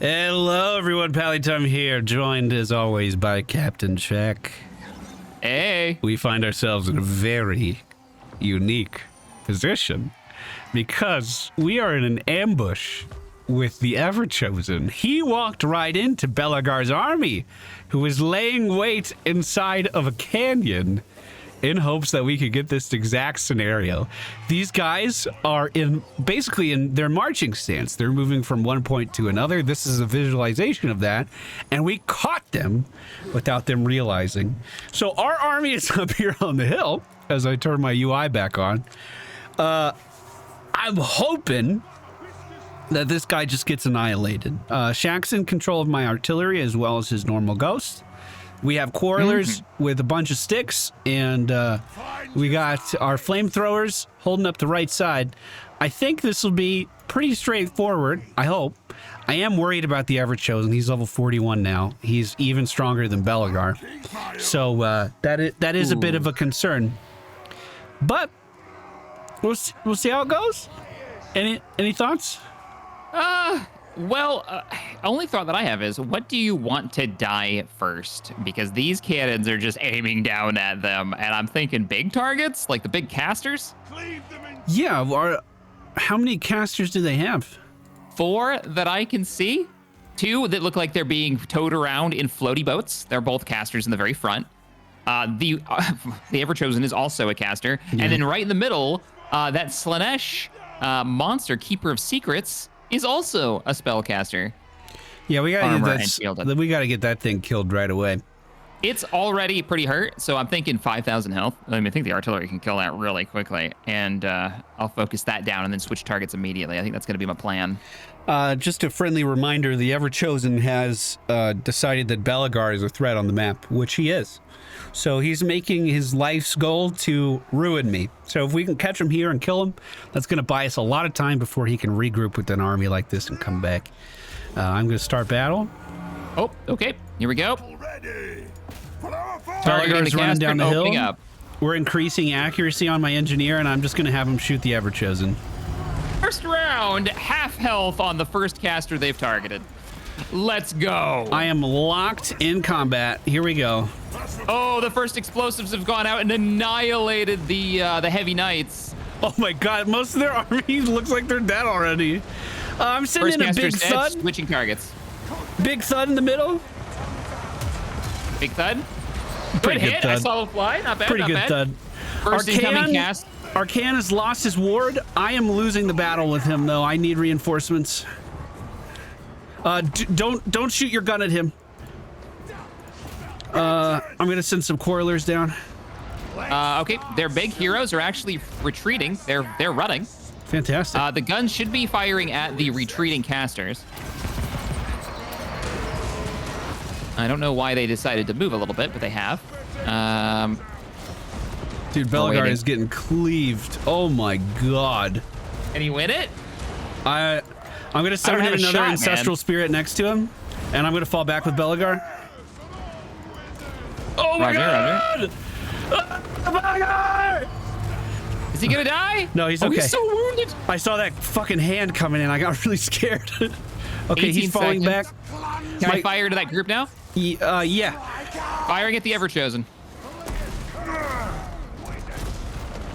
Hello, everyone. MFPallytime here, joined as always by CaptainShack. Hey. We find ourselves in a very unique position because we are in an ambush with the Ever-Chosen. He walked right into Belagar's army, who was laying wait inside of a canyon in hopes that we could get this exact scenario. These guys are basically in their marching stance. They're moving from one point to another. This is a visualization of that, and we caught them without them realizing. So our army is up here on the hill as I turn my UI back on. I'm hoping that this guy just gets annihilated. Shack's in control of my artillery as well as his normal ghost. We have quarrelers with a bunch of sticks, and we got our flamethrowers holding up the right side. I think this will be pretty straightforward, I hope. I am worried about the Ever-Chosen. He's level 41 now. He's even stronger than Belagar. So that is a bit of a concern. But we'll see how it goes. Any thoughts? Well, only thought that I have is, what do you want to die first? Because these cannons are just aiming down at them, and I'm thinking big targets, like the big casters? Yeah, how many casters do they have? 4 that I can see. 2 that look like they're being towed around in floaty boats. They're both casters in the very front. The Ever-Chosen is also a caster. Yeah. And then right in the middle, that Slanesh monster, Keeper of Secrets, is also a spellcaster. Yeah, we gotta get that thing killed right away. It's already pretty hurt, so I'm thinking 5,000 health. I think the artillery can kill that really quickly, and I'll focus that down and then switch targets immediately. I think that's going to be my plan. Just a friendly reminder, the Ever-Chosen has decided that Belagar is a threat on the map, which he is. So he's making his life's goal to ruin me. So if we can catch him here and kill him, that's going to buy us a lot of time before he can regroup with an army like this and come back. I'm going to start battle. Oh, okay. Here we go. Belagar's running down the hill. Up. We're increasing accuracy on my engineer, and I'm just going to have him shoot the Ever-Chosen. First round, half health on the first caster they've targeted. Let's go. I am locked in combat. Here we go. Oh, the first explosives have gone out and annihilated the heavy knights. Oh my god, most of their army looks like they're dead already. I'm sending in a big thud. Switching targets. Big thud in the middle. Big thud. Pretty good hit. Thud. I saw him fly. Not bad. Pretty not good bad. thud. First incoming cast. Arcan has lost his ward. I am losing the battle with him, though. I need reinforcements. Don't shoot your gun at him. I'm gonna send some quarrelers down. Okay, their big heroes are actually retreating. They're running. Fantastic. The guns should be firing at the retreating casters. I don't know why they decided to move a little bit, but they have. Dude, Belagar is getting cleaved. Oh my god. Can he win it? I'm gonna summon another ancestral spirit next to him, and I'm gonna fall back with Belagar. Oh my god! Belagar! Is he gonna die? No, he's okay. Oh, he's so wounded. I saw that fucking hand coming in. I got really scared. Okay, he's falling back. Can I fire to that group now? Yeah. Firing at the Ever-Chosen.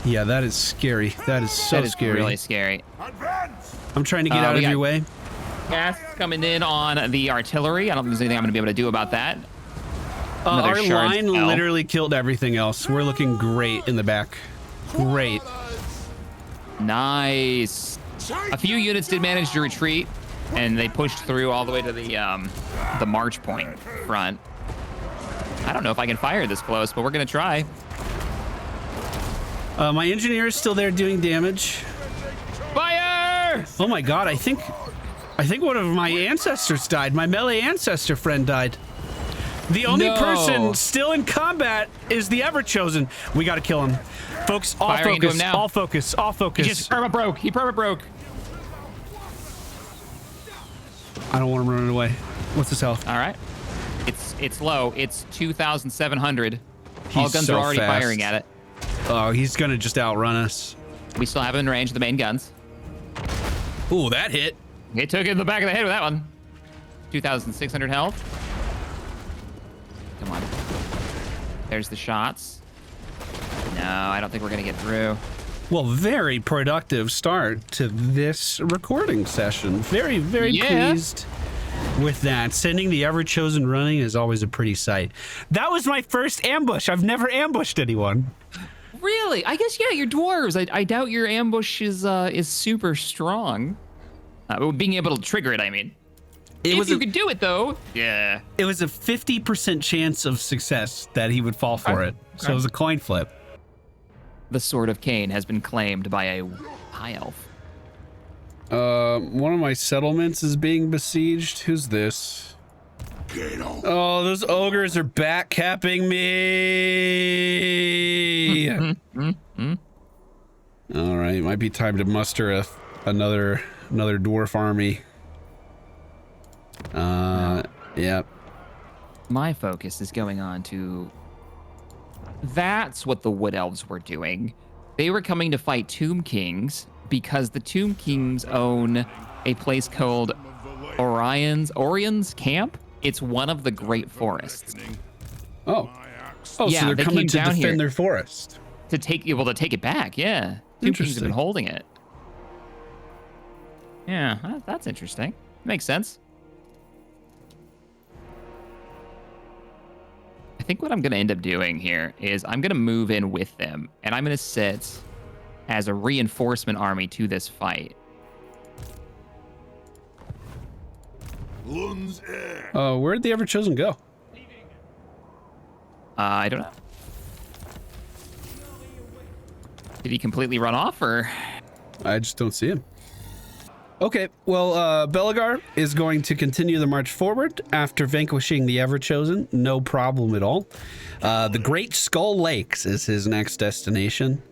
Yeah, that is scary. That is so scary. Really scary. I'm trying to get out of your way. Gas coming in on the artillery. I don't think there's anything I'm going to be able to do about that. Our line literally killed everything else. We're looking great in the back. Great. Nice. A few units did manage to retreat, and they pushed through all the way to the march point front. I don't know if I can fire this close, but we're going to try. My engineer is still there doing damage. Fire! Oh my god, I think one of my ancestors died. My melee ancestor friend died. The only person still in combat is the Ever-Chosen. We gotta kill him. Folks, all focus, all focus, all focus. He just perma-broke. He perma-broke. I don't want him running away. What's his health? All right. It's low. It's 2,700. All guns are already firing at it. Oh, he's gonna just outrun us. We still have him in range of the main guns. Ooh, that hit. He took it in the back of the head with that one. 2,600 health. Come on. There's the shots. No, I don't think we're going to get through. Well, very productive start to this recording session. Very, very pleased with that. Sending the Ever-Chosen running is always a pretty sight. That was my first ambush. I've never ambushed anyone. Really? I guess, yeah, you're dwarves. I doubt your ambush is super strong. Being able to trigger it, I mean. If you could do it, though. Yeah. It was a 50% chance of success that he would fall for it. So it was a coin flip. The Sword of Cain has been claimed by a high elf. One of my settlements is being besieged. Who's this? Oh, those ogres are backcapping me. All right, might be time to muster another dwarf army. Yep. My focus is going on to... That's what the Wood Elves were doing. They were coming to fight Tomb Kings because the Tomb Kings own a place called Orion's Camp. It's one of the Great Forests. Oh, so they're coming to defend their forest. To take it back, yeah. Tomb Kings have been holding it. Yeah, that's interesting. Makes sense. I think what I'm going to end up doing here is I'm going to move in with them, and I'm going to sit as a reinforcement army to this fight. Where'd the Ever-Chosen go? I don't know. Did he completely run off, or? I just don't see him. Okay, well, Belagar is going to continue the march forward after vanquishing the Ever-Chosen. No problem at all. The Great Skull Lakes is his next destination.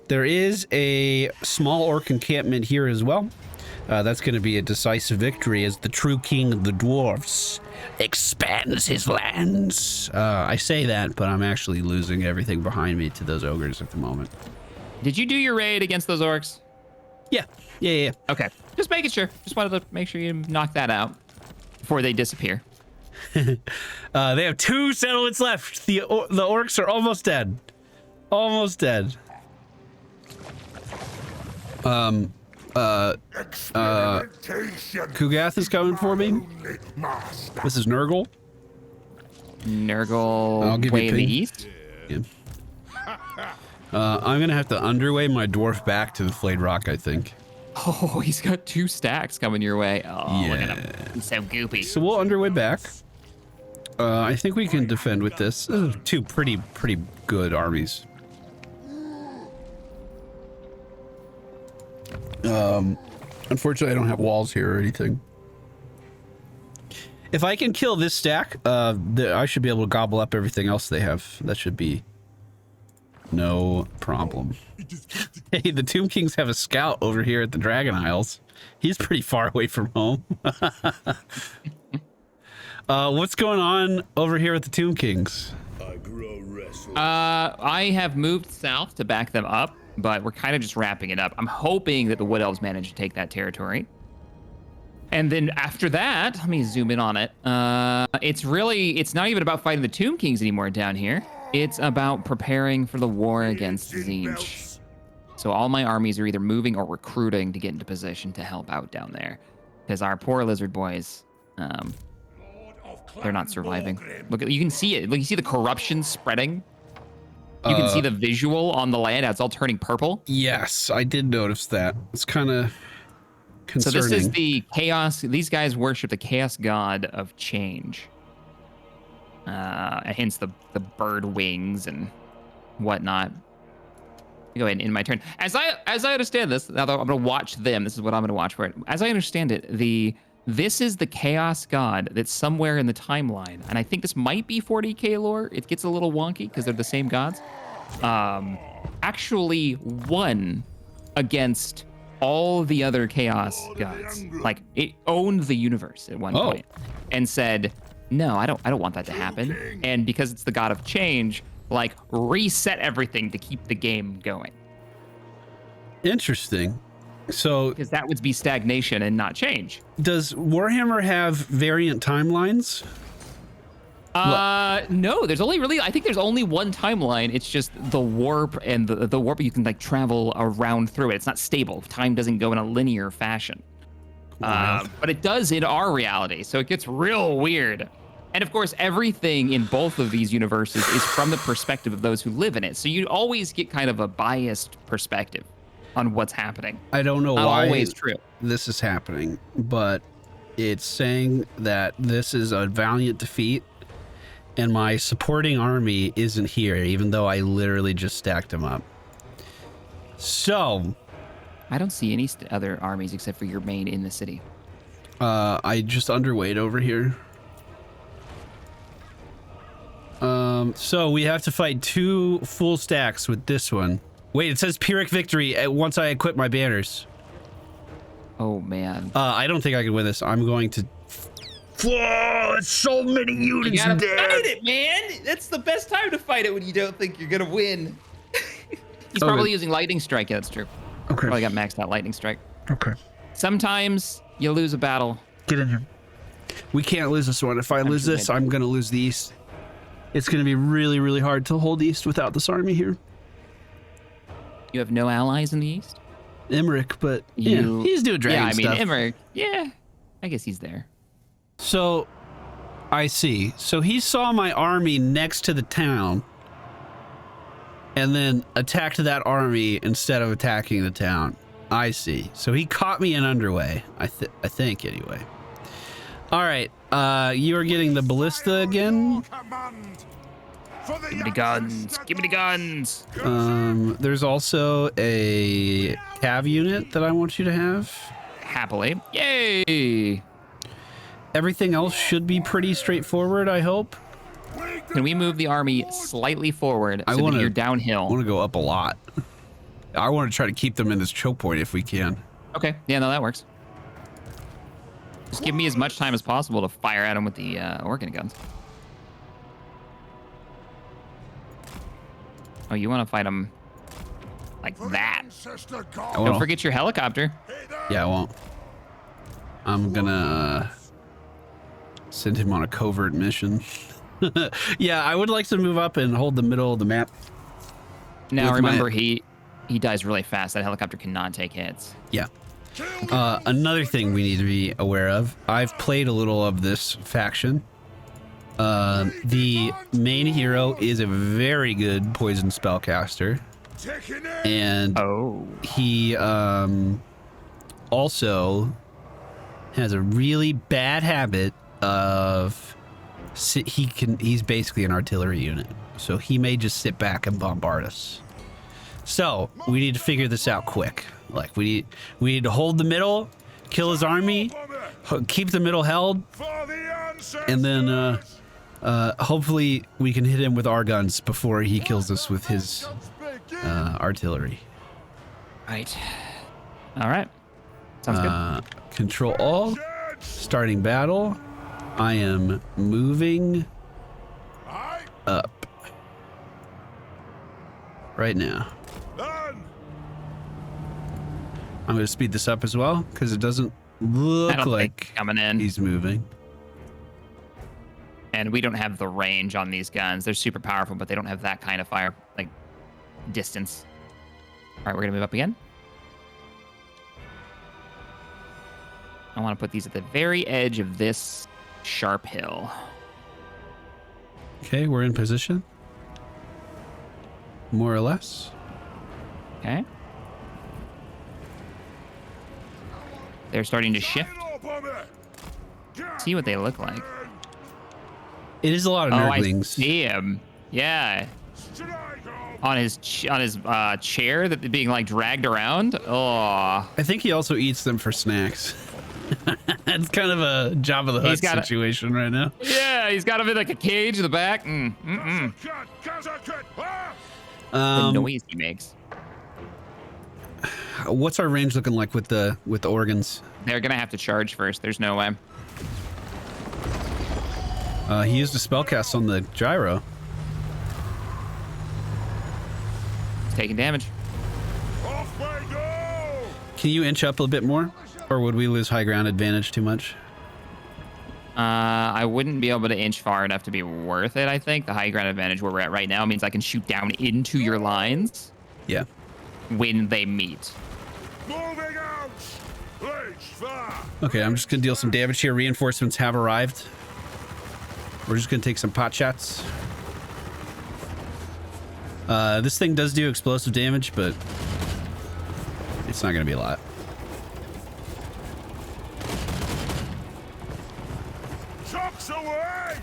There is a small orc encampment here as well. That's going to be a decisive victory as the true king of the dwarves expands his lands. I say that, but I'm actually losing everything behind me to those ogres at the moment. Did you do your raid against those orcs? Yeah. Okay, just making sure. Just wanted to make sure you knock that out before they disappear. They have 2 settlements left. The orcs are almost dead. Almost dead. Kugath is coming for me. This is Nurgle. Nurgle way in the east? Yeah. I'm gonna have to underway my dwarf back to the flayed rock, I think. Oh, he's got 2 stacks coming your way. Oh, yeah. Look at him. He's so goopy. So we'll underway back. I think we can defend with this. 2 pretty good armies. Unfortunately, I don't have walls here or anything. If I can kill this stack, I should be able to gobble up everything else they have. That should be no problem. Hey, the Tomb Kings have a scout over here at the Dragon Isles. He's pretty far away from home. What's going on over here at the Tomb Kings? I have moved south to back them up, but we're kind of just wrapping it up. I'm hoping that the Wood Elves manage to take that territory. And then after that, let me zoom in on it. It's not even about fighting the Tomb Kings anymore down here. It's about preparing for the war against Tzeentch. So all my armies are either moving or recruiting to get into position to help out down there. Because our poor lizard boys, they're not surviving. Look, you can see it. Look, you see the corruption spreading? You can see the visual on the land. It's all turning purple. Yes, I did notice that. It's kind of concerning. So this is the chaos. These guys worship the chaos god of change. Hence the bird wings and whatnot. Go ahead and end my turn. As I understand this, now I'm going to watch them. This is what I'm going to watch for it. As I understand it, this is the chaos god that's somewhere in the timeline, and I think this might be 40k lore. It gets a little wonky because they're the same gods. Actually won against all the other chaos gods. Like, it owned the universe at one point and said, no, I don't want that to happen. And because it's the god of change, like, reset everything to keep the game going. Interesting. So because that would be stagnation and not change. does Warhammer have variant timelines? No, there's only really, I think there's only one timeline. It's just the warp, and the warp, you can like travel around through it. It's not stable. Time doesn't go in a linear fashion. But it does in our reality, so it gets real weird. And of course, everything in both of these universes is from the perspective of those who live in it. So you always get kind of a biased perspective on what's happening. I don't know Not why always true. this is happening, but it's saying that this is a valiant defeat, and my supporting army isn't here, even though I literally just stacked them up. So I don't see any other armies except for your main in the city. I just underweight over here. So we have to fight 2 full stacks with this one. Wait, it says Pyrrhic victory once I equip my banners. Oh man. I don't think I can win this. I'm going to. Whoa, it's so many units You gotta dead. fight it, man. That's the best time to fight it, when you don't think you're gonna win. He's probably using lightning strike. Yeah, that's true. Okay. Probably got maxed out lightning strike. Okay. Sometimes you lose a battle. Get in here. We can't lose this one. If I lose this, I'm gonna lose the east. It's gonna be really, really hard to hold east without this army here. You have no allies in the east? Emmerich, but yeah, he's doing dragon stuff. Yeah, I mean, Emmerich, yeah, I guess he's there. So, I see. So he saw my army next to the town and then attacked that army instead of attacking the town. I see. So he caught me in underway, I think, anyway. All right, you are getting the ballista again. Give me the guns. Give me the guns. There's also a cav unit that I want you to have. Happily. Yay. Everything else should be pretty straightforward, I hope. Can we move the army slightly forward so that you're downhill? I want to go up a lot. I want to try to keep them in this choke point if we can. Okay. Yeah, no, that works. Just give me as much time as possible to fire at them with the organ guns. Oh, you want to fight them like that? Don't forget your helicopter. Yeah, I won't. I'm gonna send him on a covert mission. Yeah, I would like to move up and hold the middle of the map. Now remember, he dies really fast. That helicopter cannot take hits. Yeah. Another thing we need to be aware of. I've played a little of this faction. The main hero is a very good poison spellcaster, and he also has a really bad habit of he's basically an artillery unit, so he may just sit back and bombard us. So we need to figure this out quick. Like we need to hold the middle, kill his army, keep the middle held, and then hopefully we can hit him with our guns before he kills us with his artillery. Right. All right. Sounds good. Control all. Starting battle. I am moving up right now. I'm going to speed this up as well because it doesn't look like coming in. He's moving. And we don't have the range on these guns. They're super powerful, but they don't have that kind of fire, like, distance. All right, we're going to move up again. I want to put these at the very edge of this sharp hill. Okay, we're in position. More or less. Okay. They're starting to shift. See what they look like. It is a lot of nerdlings. I see him. Yeah. On his chair that being like dragged around. Oh. I think he also eats them for snacks. It's kind of a Jabba the Hutt situation right now. Yeah, he's got him in like a cage in the back. The noise he makes. What's our range looking like with the organs? They're gonna have to charge first. There's no way. He used a spellcast on the gyro. He's taking damage. Can you inch up a bit more? Or would we lose high ground advantage too much? I wouldn't be able to inch far enough to be worth it, I think. The high ground advantage where we're at right now means I can shoot down into your lines. Yeah. When they meet. Moving out! Leech fire! Okay, I'm just gonna deal some damage here. Reinforcements have arrived. We're just gonna take some pot shots. This thing does do explosive damage, but it's not gonna be a lot. Chucks away!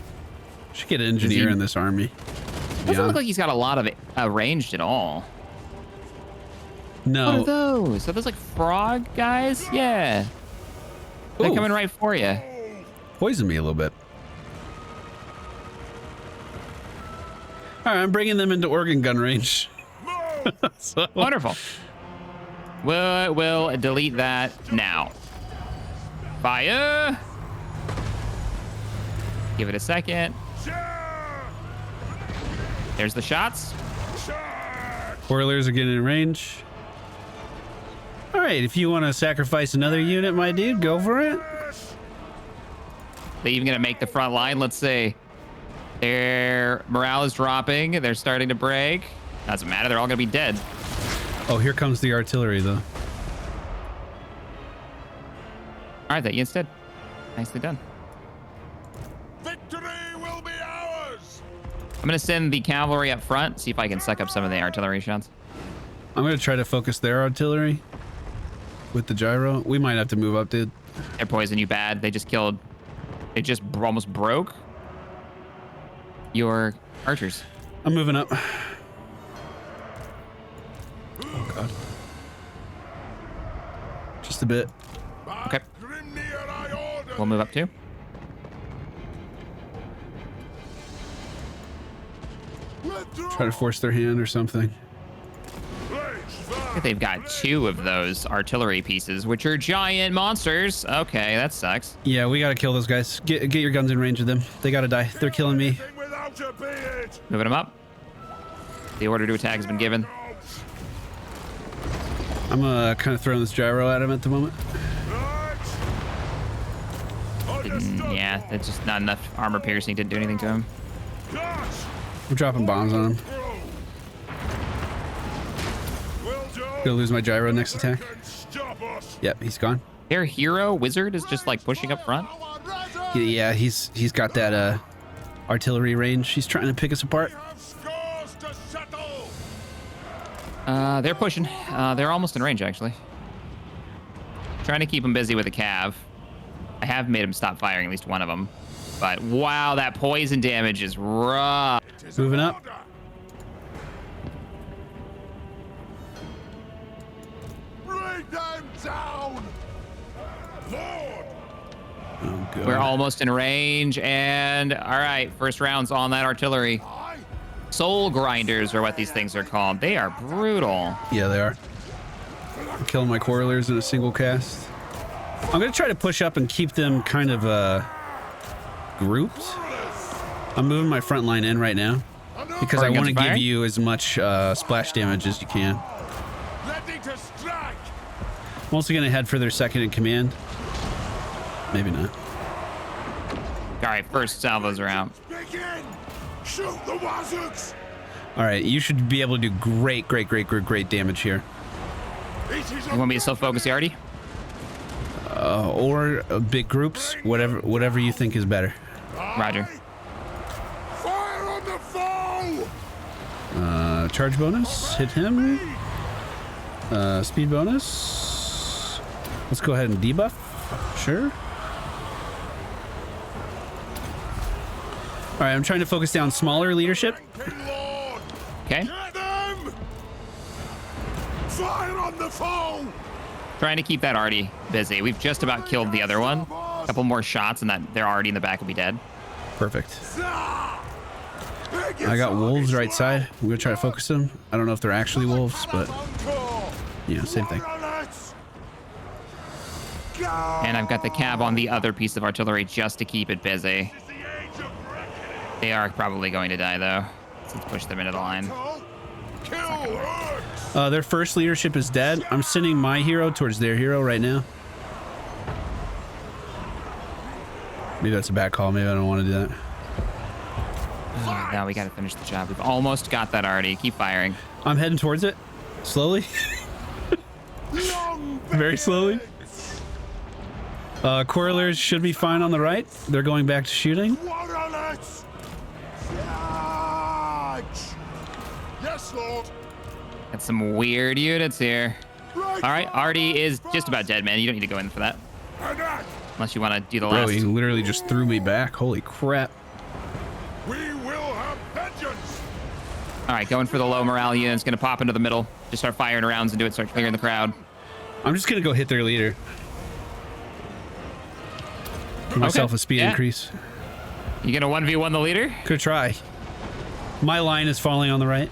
Should get an engineer in this army. Doesn't look like he's got a lot of it ranged at all. No. What are those? Are those like frog guys? Yeah. They're Ooh. coming right for you. Poison me a little bit. All right, I'm bringing them into organ gun range. So, Wonderful. We'll delete that now. Fire. Give it a second. There's the shots. Spoilers are getting in range. All right, if you want to sacrifice another unit, my dude, go for it. They even gonna make the front line. Let's see. Their morale is dropping. They're starting to break. Doesn't matter. They're all gonna be dead. Oh, here comes the artillery, though. All right, that unit's dead. Nicely done. Victory will be ours! I'm gonna send the cavalry up front. See if I can suck up some of the artillery shots. I'm going to try to focus their artillery with the gyro. We might have to move up, dude. They're poisoning you bad. They just killed. It just almost broke your archers. I'm moving up. Oh, God. Just a bit. Okay. We'll move up too. Try to force their hand or something. I think they've got 2 of those artillery pieces, which are giant monsters. Okay, that sucks. Yeah, we got to kill those guys. Get your guns in range of them. They got to die. They're killing me. Moving them up. The order to attack has been given. I'm kind of throwing this gyro at him at the moment. Yeah, that's just not enough armor piercing to do anything to him. I'm dropping bombs on him. Gonna lose my gyro next attack. Yep, he's gone. Their hero wizard is just like pushing up front. Yeah, he's got that artillery range. He's trying to pick us apart. They're pushing. They're almost in range, actually. Trying to keep them busy with a cav. I have made them stop firing, at least one of them. But wow, that poison damage is rough. Moving up. Bring them down! Lord! Oh, God. We're almost in range, and all right, first round's on that artillery. Soul grinders are what these things are called. They are brutal. Yeah, they are. I'm killing my correlers in a single cast. I'm gonna try to push up and keep them kind of grouped. I'm moving my front line in right now because I want to give you as much splash damage as you can. I'm also gonna head for their second in command. Maybe not. All right, first salvos are out. Shoot the wazooks! All right, you should be able to do great damage here. You want me to still focus the arty? Or big groups, whatever you think is better. Roger. Fire on the foe! Charge bonus, hit him. Speed bonus. Let's go ahead and debuff. Sure. All right, I'm trying to focus down smaller leadership. Okay. Get them! Fire on the foe! Trying to keep that arty busy. We've just about killed the other one. A couple more shots, and that they're already in the back will be dead. Perfect. I got wolves right side. I'm gonna try to focus them. I don't know if they're actually wolves, but yeah, same thing. And I've got the cab on the other piece of artillery just to keep it busy. They are probably going to die, though. So let's push them into the line. Their first leadership is dead. I'm sending my hero towards their hero right now. Maybe that's a bad call. Maybe I don't want to do that. Now we got to finish the job. We've almost got that already. Keep firing. I'm heading towards it. Slowly. Very slowly. Correlers should be fine on the right. They're going back to shooting. Yes, Lord. Got some weird units here. All right, Artie is just about dead, man. You don't need to go in for that. Unless you want to do the Bro, last. he literally just threw me back. Holy crap. We will have vengeance. All right, going for the low morale units. Going to pop into the middle. Just start firing rounds and do it. Start clearing the crowd. I'm just going to go hit their leader. Give myself a speed increase. You going to 1v1 the leader? Could try. My line is falling on the right.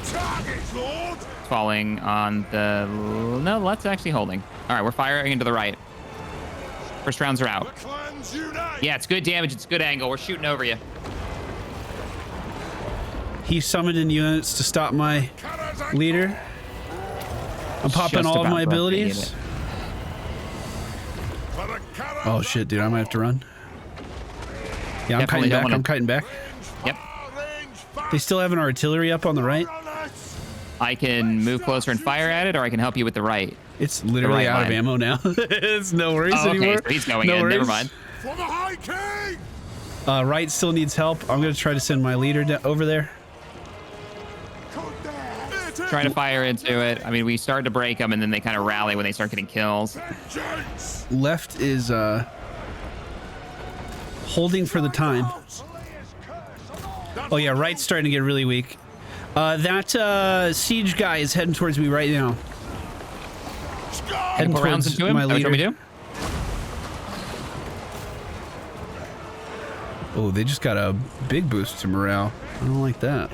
Targets, Lord. Falling on the... No, left's actually holding. All right, we're firing into the right. First rounds are out. The clans unite. Yeah, it's good damage. It's good angle. We're shooting over you. He summoned in units to stop my leader. I'm popping Just all of about my abilities. For the caravan. Oh shit, dude, I might have to run. Yeah, I'm Definitely kiting don't back. wanna- I'm kiting back. Yep. They still have an artillery up on the right. I can move closer and fire at it, or I can help you with the right. It's literally right out of line. ammo now. It's no worries Oh, okay, anymore. so he's going no in. worries. Never mind. For the High King. Right still needs help. I'm gonna try to send my leader over there. Trying to fire into it. I mean, we start to break them, and then they kind of rally when they start getting kills. Vengeance. Left is holding for the time. Oh yeah, right's starting to get really weak. That siege guy is heading towards me right now. Heading Put rounds towards into him. my Is that what you leader. want me to do? Oh, they just got a big boost to morale. I don't like that.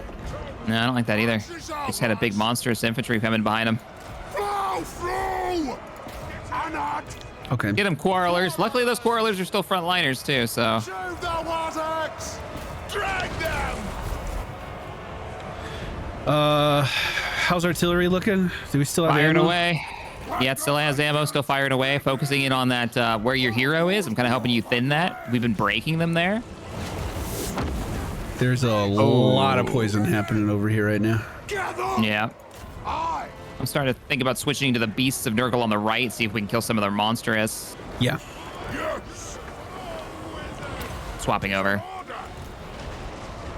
No, I don't like that either. Just had a big monstrous infantry coming behind him. Flow through. Anat. Okay. Get them quarrelers. Luckily, those quarrelers are still frontliners too. So Shoot the Warzaks. Drag them. How's artillery looking? Do we still have firing ammo? away. Yeah, it still has ammo. Still firing away. Focusing in on that where your hero is. I'm kind of helping you thin that. We've been breaking them there. There's a lot of poison happening over here right now. Gather. Yeah. Aye. I'm starting to think about switching to the beasts of Nurgle on the right. See if we can kill some of their monstrous. Yeah. Yes. Swapping over. Order.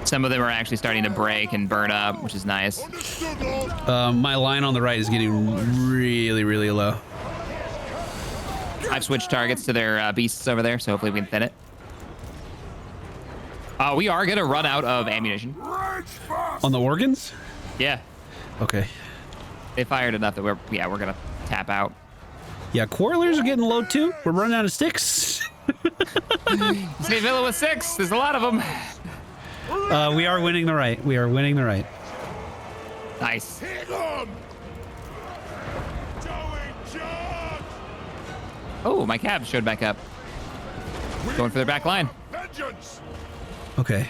Some of them are actually starting to break and burn up, which is nice. Understood, Lord. My line on the right is getting really, really low. I've switched targets to their beasts over there, so hopefully we can thin it. We are going to run out of ammunition. Rage fast. On the organs? Yeah. Okay. They fired enough that we're going to tap out. Yeah, quarrelers are getting low too. We're running out of sticks. Stay Villa with 6. There's a lot of them. We are winning the right. We are winning the right. Nice. Hit on. Going charge. Oh, my cab showed back up. Going for their back line. Vengeance. Okay.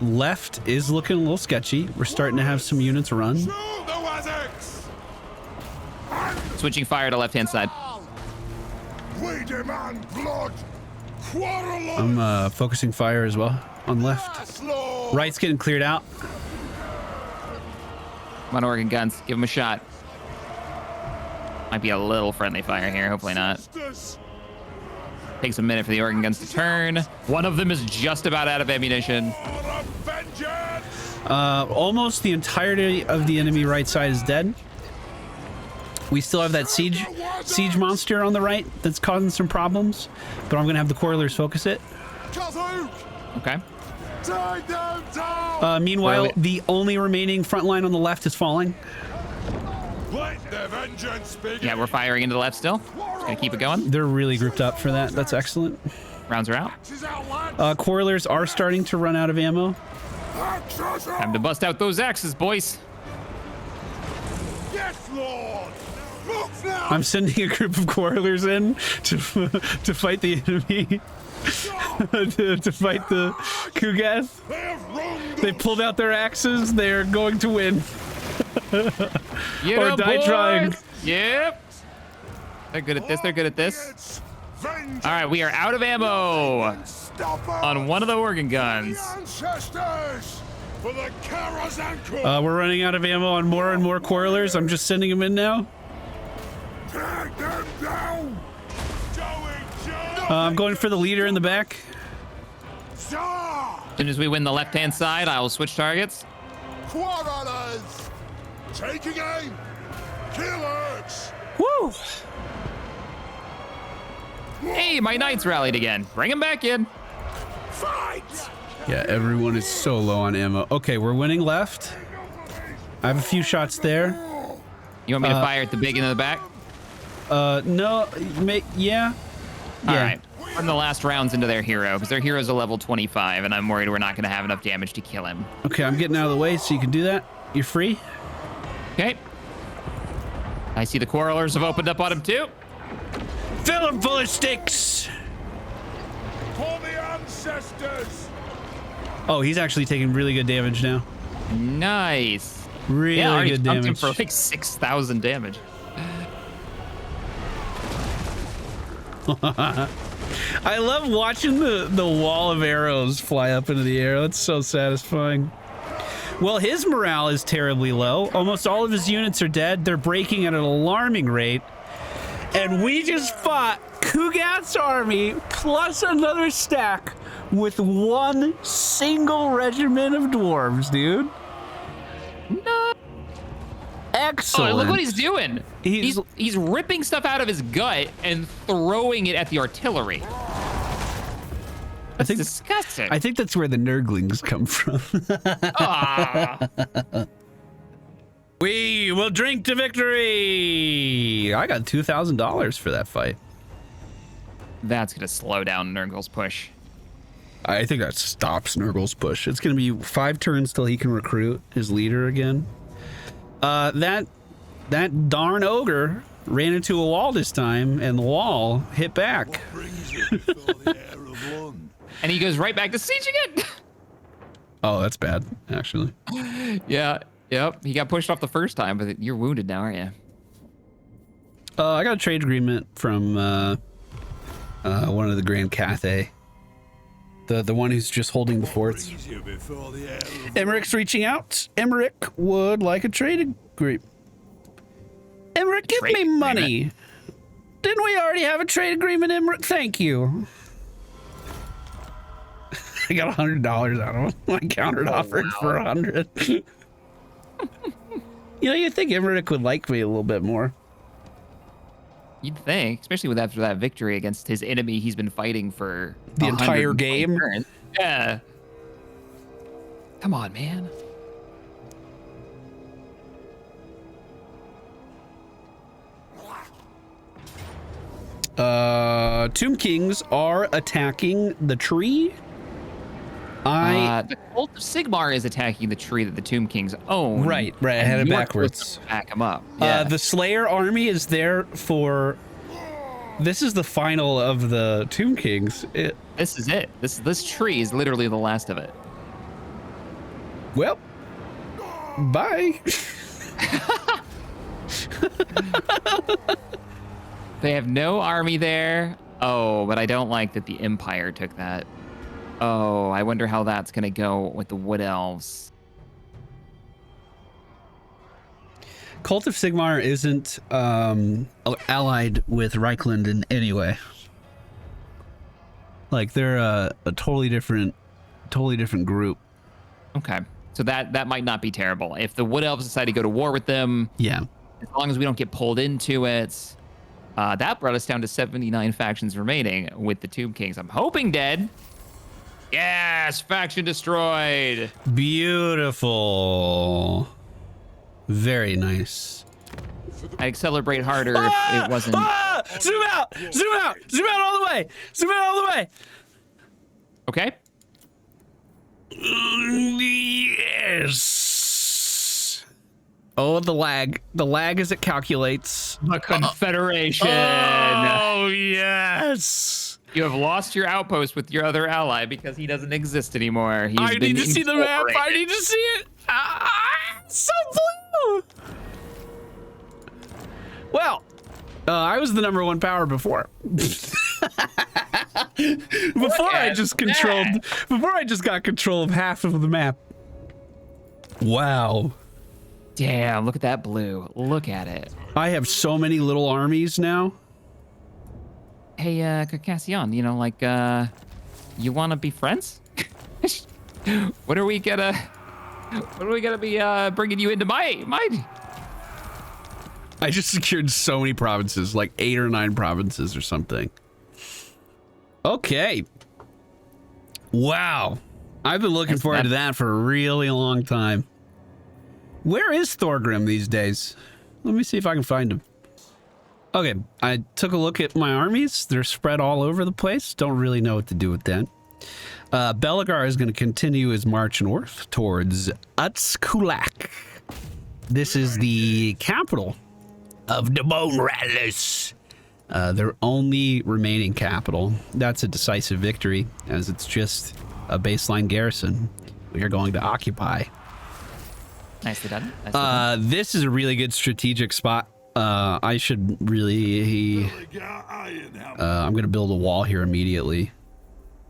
Left is looking a little sketchy. We're starting to have some units run. Shoot the Warzaks. Switching fire to left-hand side. We demand blood. Quarrel. I'm focusing fire as well on left. Yes, Lord. Right's getting cleared out. Come on, Oregon guns. Give them a shot. Might be a little friendly fire here. Hopefully not. Sisters. Takes a minute for the Oregon guns to turn. One of them is just about out of ammunition. For the vengeance. Almost the entirety of the enemy right side is dead. We still have that siege monster on the right that's causing some problems, but I'm gonna have the quarrelers focus it. Kazook. Okay. Take them down. Meanwhile, Where are the only remaining front line on the left is falling. Let the vengeance begin. Yeah, we're firing into the left still. Just gonna keep it going. They're really grouped up for that. That's excellent. Rounds are out. Axes out, lads. Quarrelers are starting to run out of ammo. Axes out. Time to bust out those axes, boys. Yes, Lord. Move now. I'm sending a group of quarrelers in to fight the enemy. to fight the Kugath. They have wronged They pulled out their axes. They're going to win. You Or know, die trying. boys. Yep. They're good at this. They're good at this. All right, we are out of ammo on one of the organ guns. Ancestors for the Karazanko. We're running out of ammo on more and more coilers. I'm just sending them in now. Drag them down. I'm going for the leader in the back. Zah! As soon as we win the left-hand side, I will switch targets. Quarrelers. Taking aim. Killers. Woo! Hey, my knights rallied again. Bring them back in. Fight. Yeah, everyone is so low on ammo. Okay, we're winning left. I have a few shots there. You want me to fire at the big end of the back? No, yeah. All right. Run the last rounds into their hero, because their hero's a level 25, and I'm worried we're not going to have enough damage to kill him. Okay, I'm getting out of the way so you can do that. You're free. Okay. I see the quarrelers have opened up on him, too. Fill him full of sticks. For the ancestors. Oh, he's actually taking really good damage now. Nice. Really Yeah, I already good jumped him damage. for like 6,000 damage. I love watching the wall of arrows fly up into the air. That's so satisfying. Well, his morale is terribly low. Almost all of his units are dead. They're breaking at an alarming rate. And we just fought Kugat's army plus another stack with one single regiment of dwarves, dude. No. Excellent. Oh, look what he's doing. He's Ripping stuff out of his gut and throwing it at the artillery. That's disgusting. I think that's where the Nurglings come from. We will drink to victory. I got $2,000 for that fight. That's going to slow down Nurgle's push. I think that stops Nurgle's push. It's going to be 5 turns till he can recruit his leader again. That darn ogre ran into a wall this time, and the wall hit back. And he goes right back to siege again. Oh, that's bad, actually. Yeah. Yep. He got pushed off the first time, but you're wounded now, aren't you? I got a trade agreement from one of the Grand Cathay. The one who's just holding the forts. Emmerich's reaching out. Emmerich would like a trade agreement. Emmerich, give me money. Didn't we already have a trade agreement, Emmerich? Thank you. I got $100 out of him. My counter offered for 100. You know, you'd think Emmerich would like me a little bit more. You'd think, especially with after that victory against his enemy he's been fighting for the entire game. Turns. Yeah. Come on, man. Tomb Kings are attacking the tree. The Cult of Sigmar is attacking the tree that the Tomb Kings own. Right. I had it backwards. Back him up. Yeah. The Slayer army is there for. This is the final of the Tomb Kings. This is it. This tree is literally the last of it. Well, bye. They have no army there. Oh, but I don't like that the Empire took that. Oh, I wonder how that's going to go with the Wood Elves. Cult of Sigmar isn't allied with Reichland in any way. Like they're a totally different group. Okay, so that might not be terrible if the Wood Elves decide to go to war with them. Yeah, as long as we don't get pulled into it. That brought us down to 79 factions remaining with the Tomb Kings. I'm hoping dead. Yes, faction destroyed. Beautiful. Very nice. I'd celebrate harder if it wasn't. Zoom out! Zoom out! Zoom out all the way! Zoom out all the way! Okay. Yes. Oh, the lag. The lag as it calculates. The Confederation. Oh, yes. You have lost your outpost with your other ally because he doesn't exist anymore. I need to see the map. I need to see it. So blue. Well, I was the #1 power before. Before I just got control of half of the map. Wow. Damn, look at that blue. Look at it. I have so many little armies now. Hey, Cassian, you know, like, you want to be friends? What are we gonna be bringing you into my? I just secured so many provinces, like 8 or 9 provinces or something. Okay. Wow. I've been looking forward to that for a really long time. Where is Thorgrim these days? Let me see if I can find him. Okay, I took a look at my armies. They're spread all over the place. Don't really know what to do with that. Belagar is going to continue his march north towards Utskulak. This is the capital of the Bone Rattlers. Their only remaining capital. That's a decisive victory, as it's just a baseline garrison we are going to occupy. Nicely done. Nicely done. This is a really good strategic spot. I should really... I'm going to build a wall here immediately.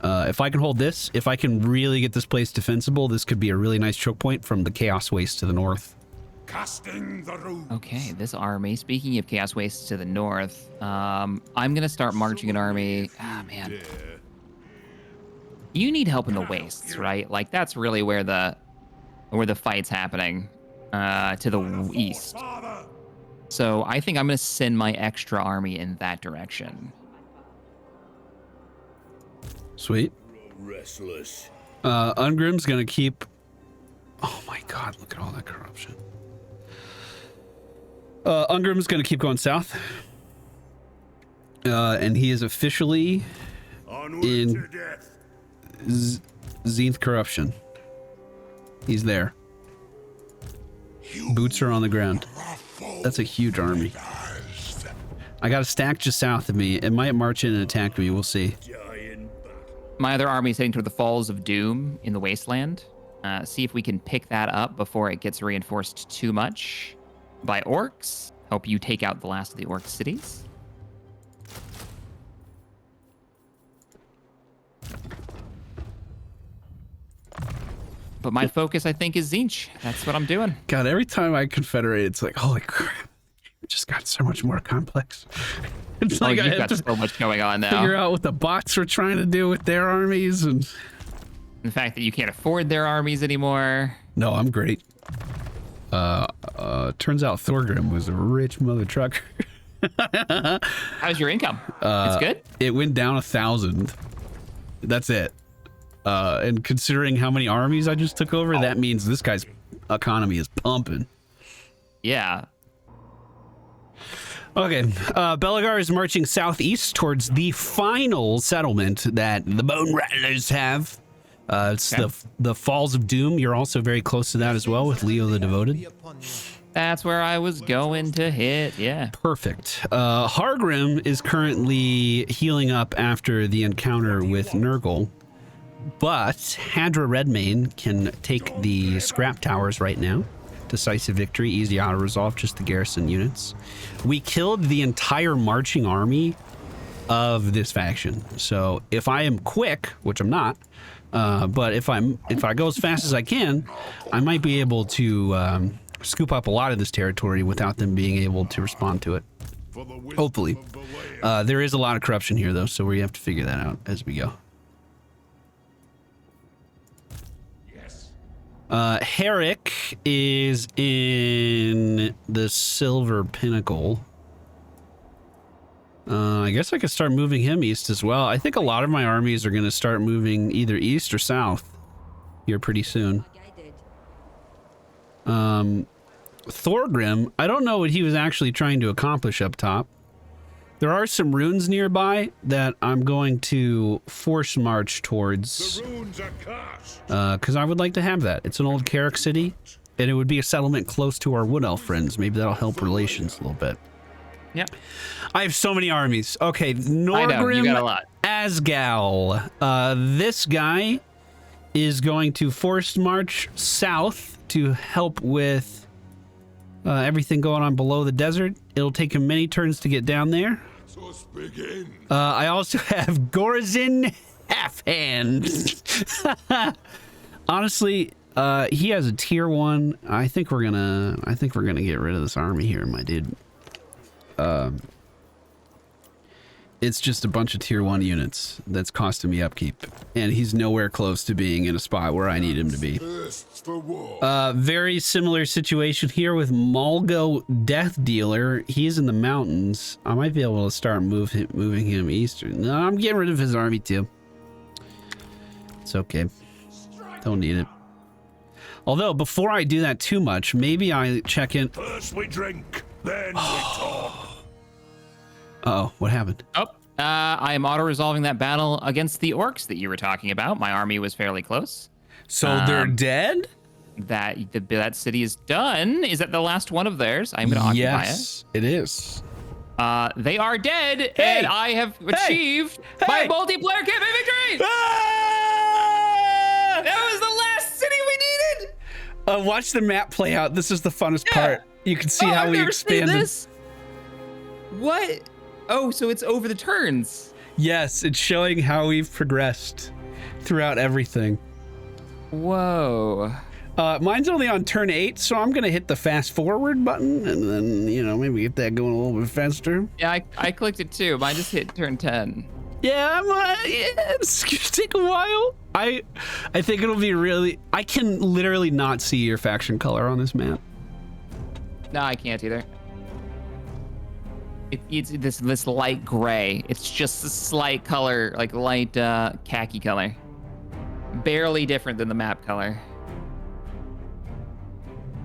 If I can hold this, if I can really get this place defensible, this could be a really nice choke point from the Chaos Waste to the north. Casting the runes. Okay, this army, speaking of Chaos Wastes to the north, I'm going to start marching an army. Ah, man. You need help in the wastes, right? Like, that's really where the fight's happening, to the east. So I think I'm going to send my extra army in that direction. Sweet. Restless. Ungrim's going to keep... Oh my god, look at all that corruption. Ungrim's going to keep going south. And he is officially in Zenith corruption. He's there. Boots are on the ground. That's a huge army. I got a stack just south of me. It might march in and attack me. We'll see. My other army is heading toward the Falls of Doom in the Wasteland. See if we can pick that up before it gets reinforced too much by orcs. Help you take out the last of the orc cities. But my focus, I think, is Zinch. That's what I'm doing. God, every time I confederate, it's like, holy crap. It just got so much more complex. It's like I you've have got to so much going on now. figure out what the bots were trying to do with their armies. And the fact that you can't afford their armies anymore. no, I'm great. Turns out Thorgrim was a rich mother trucker. How's your income? It's good? It went down 1,000. That's it. And considering how many armies I just took over, that means this guy's economy is pumping. Yeah. Okay, Belagar is marching southeast towards the final settlement that the Bone Rattlers have. It's the Falls of Doom. You're also very close to that as well with Leo the Devoted. That's where I was going to hit, yeah. Perfect. Hargrim is currently healing up after the encounter with Nurgle, but Hadra Redmane can take the scrap towers right now. Decisive victory, easy auto resolve, just the garrison units. We killed the entire marching army of this faction. So if I am quick, which I'm not, but if I go as fast as I can, I might be able to scoop up a lot of this territory without them being able to respond to it. Hopefully. There is a lot of corruption here though, so we have to figure that out as we go. Herrick is in the Silver Pinnacle. I guess I could start moving him east as well. I think a lot of my armies are going to start moving either east or south here pretty soon. Thorgrim, I don't know what he was actually trying to accomplish up top. There are some runes nearby that I'm going to force march towards. Because I would like to have that. It's an old Carrick city, and it would be a settlement close to our Wood Elf friends. Maybe that'll help relations a little bit. Yep. I have so many armies. Okay, Norgrim I know, you got a lot. Asgal. This guy is going to forced march south to help with everything going on below the desert. It'll take him many turns to get down there. I also have Gorazin Half-Hand. Honestly, he has a tier 1. I think we're gonna get rid of this army here, my dude. It's just a bunch of tier 1 units that's costing me upkeep, and he's nowhere close to being in a spot where I need him to be. Very similar situation here with Malgo Death Dealer. He's in the mountains. I might be able to start moving him eastern. No, I'm getting rid of his army too. It's okay. Don't need it. Although, before I do that too much, maybe I check in. First we drink, then we talk. Uh-oh, what happened? Oh, I am auto-resolving that battle against the orcs that you were talking about. My army was fairly close. So they're dead? That city is done. Is that the last one of theirs? I'm going to occupy it. Yes, it is. They are dead, and I have achieved my multiplayer campaign victory! Ah! That was the last city we needed! Watch the map play out. This is the funnest part. You can see how we expanded. Seen this. What? Oh, so it's over the turns. Yes, it's showing how we've progressed throughout everything. Whoa. Mine's only on turn 8, so I'm gonna hit the fast forward button and then, you know, maybe get that going a little bit faster. Yeah, I clicked it too. Mine just hit turn 10. Yeah, it's gonna take a while. I think it'll be really. I can literally not see your faction color on this map. No, I can't either. It's this light gray. It's just a slight color, like light khaki color. Barely different than the map color.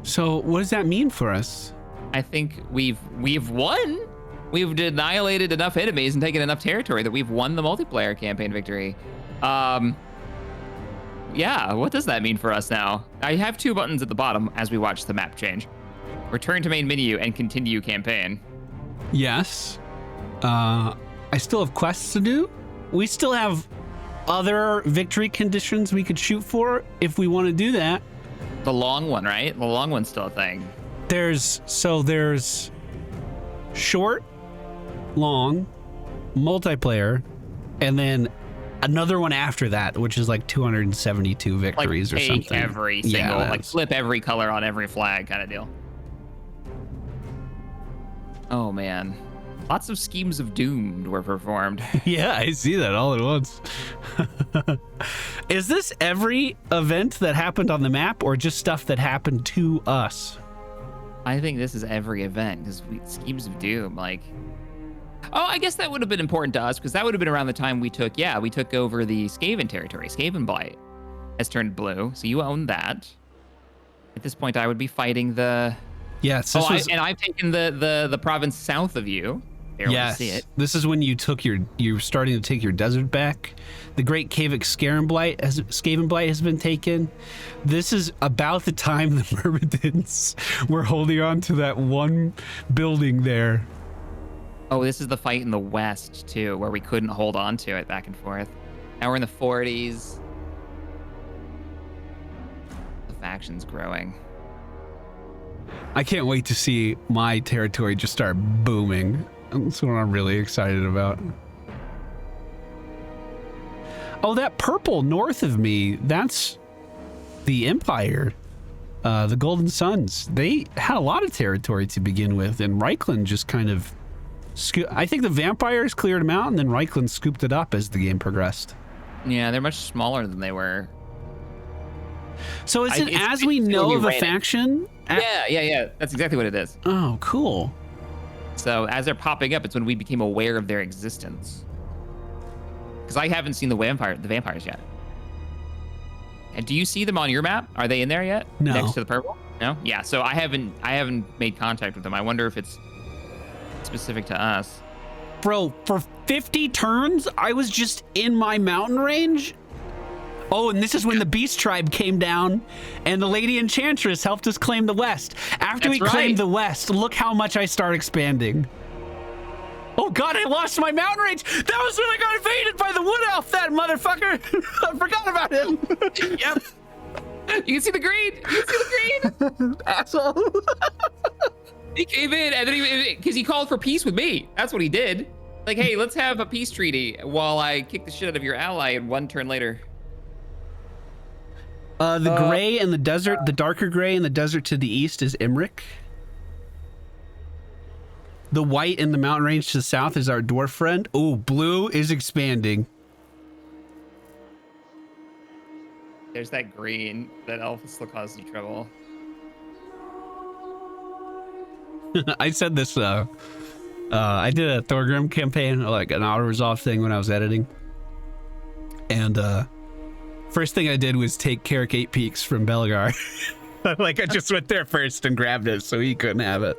So what does that mean for us? I think we've won. We've annihilated enough enemies and taken enough territory that we've won the multiplayer campaign victory. Yeah, what does that mean for us now? I have 2 buttons at the bottom as we watch the map change. Return to main menu and continue campaign. Yes. I still have quests to do. We still have other victory conditions we could shoot for if we want to do that. The long one, right? The long one's still a thing. There's short, long, multiplayer, and then another one after that, which is like 272 victories like or something. Every single, like flip every color on every flag kind of deal. Oh man, lots of schemes of doom were performed. Yeah, I see that all at once. Is this every event that happened on the map or just stuff that happened to us? I think this is every event because schemes of doom, like. Oh, I guess that would have been important to us because that would have been around the time we took over the Skaven territory. Skaven Blight has turned blue, so you own that. At this point, I would be fighting the. Yes. And I've taken the province south of you. Yes. See it. This is when you took you're starting to take your desert back. The Great Skaven Blight has been taken. This is about the time the Myrmidons were holding on to that one building there. Oh, this is the fight in the west too, where we couldn't hold on to it back and forth. Now we're in the 40s. The faction's growing. I can't wait to see my territory just start booming. That's what I'm really excited about. Oh, that purple north of me, that's the Empire. The Golden Suns. They had a lot of territory to begin with, and Reichland just kind of... I think the vampires cleared them out, and then Reichland scooped it up as the game progressed. Yeah, they're much smaller than they were. So is it as we know of a faction? Yeah. That's exactly what it is. Oh, cool. So as they're popping up, it's when we became aware of their existence. Because I haven't seen the vampires yet. And do you see them on your map? Are they in there yet? No. Next to the purple? No? Yeah, so I haven't made contact with them. I wonder if it's specific to us. Bro, for 50 turns, I was just in my mountain range. Oh, and this is when the Beast Tribe came down and the Lady Enchantress helped us claim the West. After we claimed the West, look how much I start expanding. Oh God, I lost my mountain range. That was when I got invaded by the Wood Elf, that motherfucker. I forgot about him. Yep. You can see the green. You can see the green. Asshole. He came in and then because he called for peace with me. That's what he did. Like, hey, let's have a peace treaty while I kick the shit out of your ally. And 1 turn later. The gray in the desert, the darker gray in the desert to the east is Imric. The white in the mountain range to the south is our dwarf friend. Oh, blue is expanding. There's that green that Alpha still causes you trouble. I said this, I did a Thorgrim campaign, like an auto-resolve thing when I was editing. And, first thing I did was take Carrick 8 Peaks from Belagar. Like, I just went there first and grabbed it so he couldn't have it.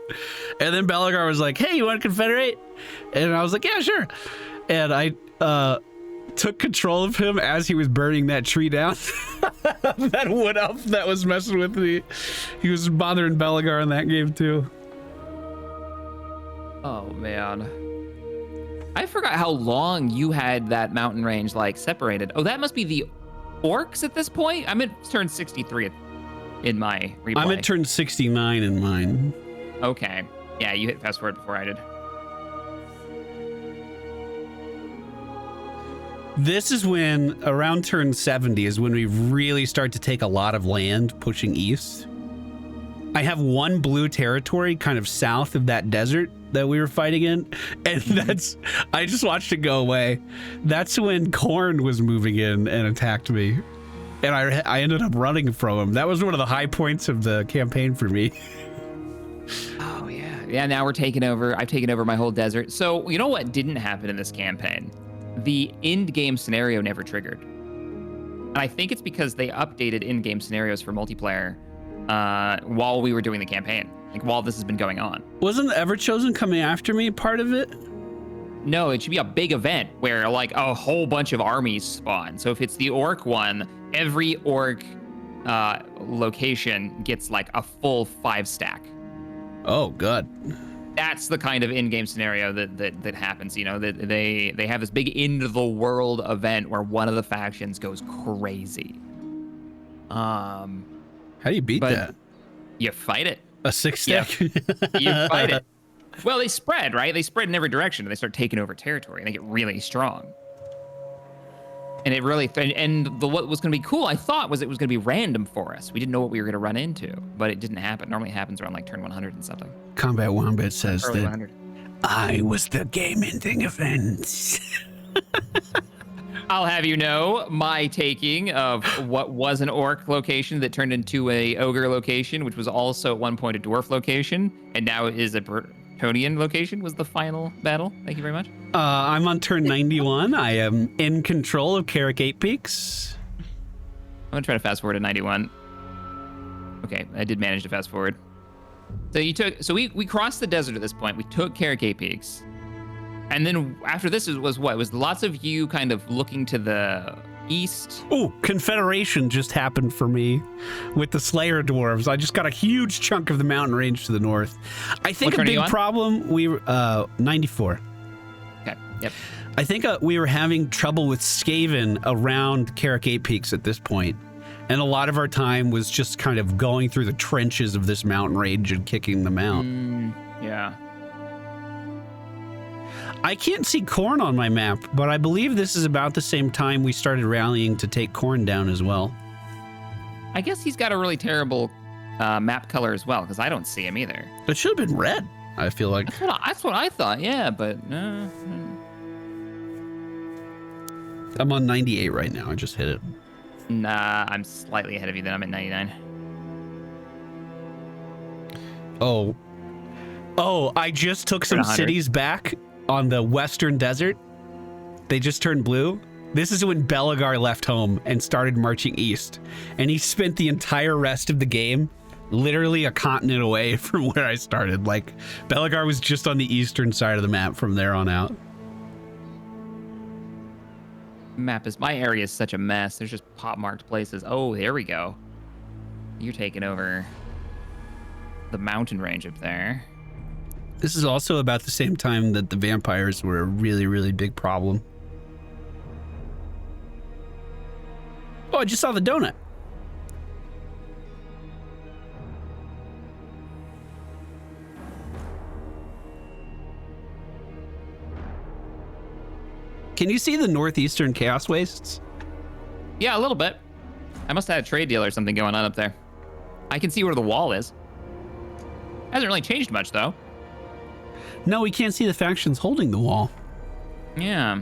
And then Belagar was like, hey, you want to confederate? And I was like, yeah, sure. And I, took control of him as he was burning that tree down. That wood elf that was messing with me. He was bothering Belagar in that game, too. Oh, man. I forgot how long you had that mountain range, like, separated. Oh, that must be the orcs at this point? I'm at turn 63 in my replay. I'm at turn 69 in mine. Okay. Yeah, you hit fast forward before I did. This is when, around turn 70, is when we really start to take a lot of land pushing east. I have 1 blue territory kind of south of that desert that we were fighting in, and that's, I just watched it go away. That's when Khorne was moving in and attacked me, and I ended up running from him. That was one of the high points of the campaign for me. Oh, yeah. Yeah, now we're taking over. I've taken over my whole desert. So, you know what didn't happen in this campaign? The in-game scenario never triggered. And I think it's because they updated in-game scenarios for multiplayer while we were doing the campaign, like while this has been going on. Wasn't the Everchosen coming after me part of it? No, it should be a big event where like a whole bunch of armies spawn. So if it's the orc one, every orc location gets like a full 5 stack. Oh, God. That's the kind of in-game scenario that happens. You know, that they have this big end of the world event where one of the factions goes crazy. How do you beat that? You fight it. A 6 stack? You fight it. Well, they spread, right? They spread in every direction. And they start taking over territory, and they get really strong. And it really, what was going to be cool, I thought, was it was going to be random for us. We didn't know what we were going to run into, but it didn't happen. Normally it happens around like turn 100 and something. Combat Wombat says Early that 100. I was the game-ending event. I'll have you know, my taking of what was an orc location that turned into a ogre location, which was also at one point a dwarf location, and now is a Bretonian location, was the final battle. Thank you very much. I'm on turn 91. I am in control of Carrick 8 Peaks. I'm gonna try to fast forward to 91. Okay, I did manage to fast forward. So we crossed the desert at this point. We took Carrick 8 Peaks. And then after this was what? It was lots of you kind of looking to the east. Oh, Confederation just happened for me with the Slayer Dwarves. I just got a huge chunk of the mountain range to the north. I think a big problem, we were 94. Okay, yep. I think we were having trouble with Skaven around Carrick 8 Peaks at this point. And a lot of our time was just kind of going through the trenches of this mountain range and kicking them out. Yeah. I can't see Khorne on my map, but I believe this is about the same time we started rallying to take Khorne down as well. I guess he's got a really terrible map color as well, because I don't see him either. It should have been red, I feel like. That's what I thought, yeah, but... I'm on 98 right now. I just hit it. Nah, I'm slightly ahead of you then. I'm at 99. Oh, I just took some cities back on the western desert. They just turned blue. This is when Belagar left home and started marching east. And he spent the entire rest of the game literally a continent away from where I started. Like, Belagar was just on the eastern side of the map from there on out. My area is such a mess. There's just pop marked places. Oh, there we go. You're taking over the mountain range up there. This is also about the same time that the vampires were a really, really big problem. Oh, I just saw the donut. Can you see the northeastern chaos wastes? Yeah, a little bit. I must have had a trade deal or something going on up there. I can see where the wall is. Hasn't really changed much, though. No, we can't see the factions holding the wall. Yeah.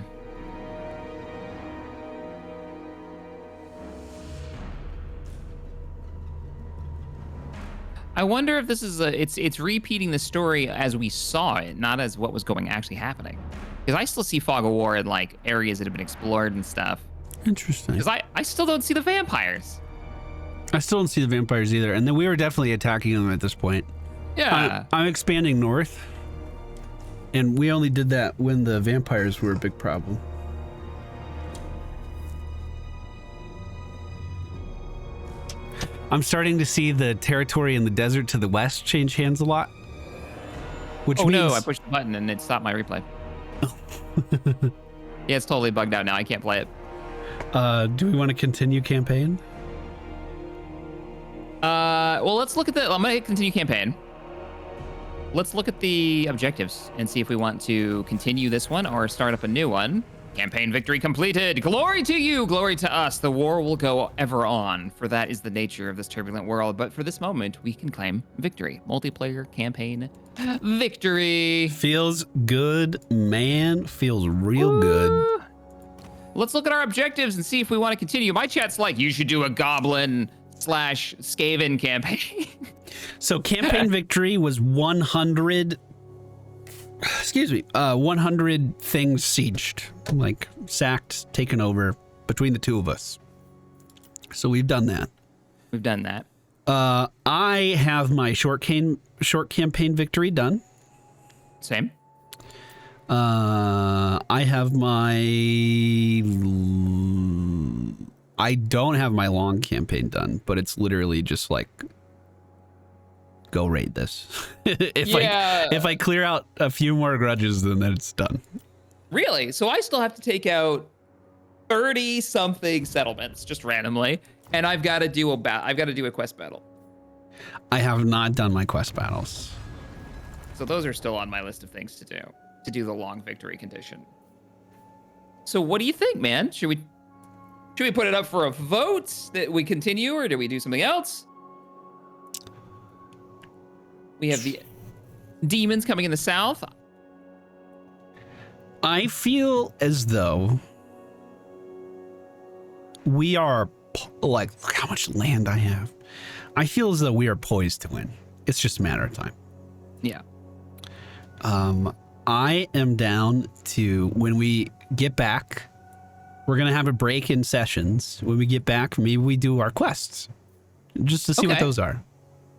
I wonder if this is it's repeating the story as we saw it, not as what was actually happening. Because I still see fog of war in like areas that have been explored and stuff. Interesting. Because I still don't see the vampires. I still don't see the vampires either, and then we were definitely attacking them at this point. Yeah. I'm expanding north, and we only did that when the vampires were a big problem. I'm starting to see the territory in the desert to the west change hands a lot. Which means... no, I pushed the button and it stopped my replay. Yeah, it's totally bugged out now. I can't play it. Do we want to continue campaign? Well, let's look at I'm gonna hit continue campaign. Let's look at the objectives and see if we want to continue this one or start up a new one. Campaign victory completed. Glory to you, glory to us. The war will go ever on, for that is the nature of this turbulent world. But for this moment, we can claim victory. Multiplayer campaign victory. Feels good, man. Feels real good. Let's look at our objectives and see if we want to continue. My chat's like, you should do a goblin / Skaven campaign. So campaign victory was 100... Excuse me, 100 things sieged, like sacked, taken over between the two of us. So we've done that. We've done that. I have my short campaign victory done. Same. I have my... I don't have my long campaign done, but it's literally just like... Go raid this. If I clear out a few more grudges, then it's done. Really? So I still have to take out 30 something settlements just randomly, and I've got to do a quest battle. I have not done my quest battles. So those are still on my list of things to do the long victory condition. So what do you think, man? Should we put it up for a vote that we continue, or do we do something else? We have the demons coming in the south. I feel as though we are, like, look how much land I have. I feel as though we are poised to win. It's just a matter of time. Yeah. I am down to, when we get back, we're going to have a break in sessions. When we get back, maybe we do our quests just to see what those are.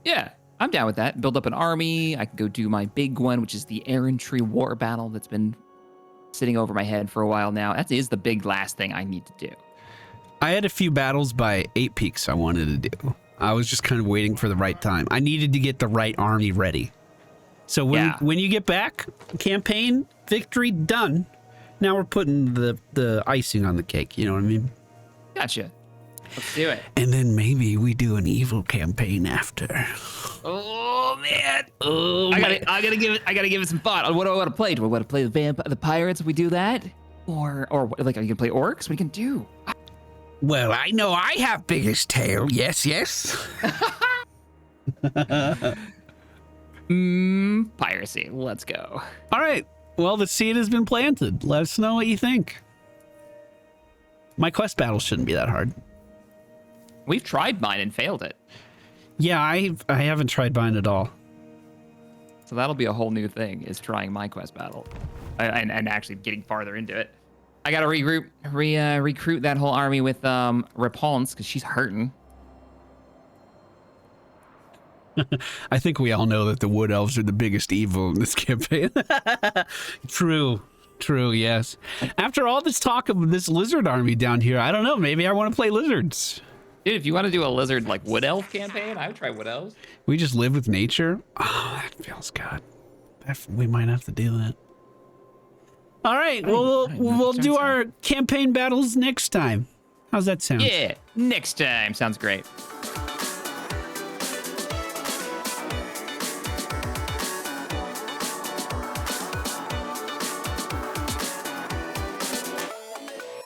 Yeah. I'm down with that. Build up an army. I can go do my big one, which is the Errantry War Battle that's been sitting over my head for a while now. That is the big last thing I need to do. I had a few battles by 8 Peaks I wanted to do. I was just kind of waiting for the right time. I needed to get the right army ready. So when you get back, campaign victory done. Now we're putting the icing on the cake. You know what I mean? Gotcha. Let's do it. And then maybe we do an evil campaign after. Oh man! Oh, I gotta give it some thought. What do I want to play? Do I want to play the pirates if we do that, or like are you gonna play orcs? What are you gonna do? Well, I know I have biggest tail. Yes. Piracy. Let's go. All right. Well, the seed has been planted. Let us know what you think. My quest battle shouldn't be that hard. We've tried mine and failed it. Yeah, I haven't tried mine at all. So that'll be a whole new thing, is trying my quest battle. And actually getting farther into it. I gotta recruit that whole army with Repulse, because she's hurting. I think we all know that the Wood Elves are the biggest evil in this campaign. True, yes. After all this talk of this lizard army down here, I don't know, maybe I want to play lizards. Dude, if you want to do a lizard like Wood Elf campaign, I would try Wood Elves. We just live with nature. Oh, that feels good. We might have to do that. All right, we'll do our campaign battles next time. How's that sound? Yeah, next time. Sounds great.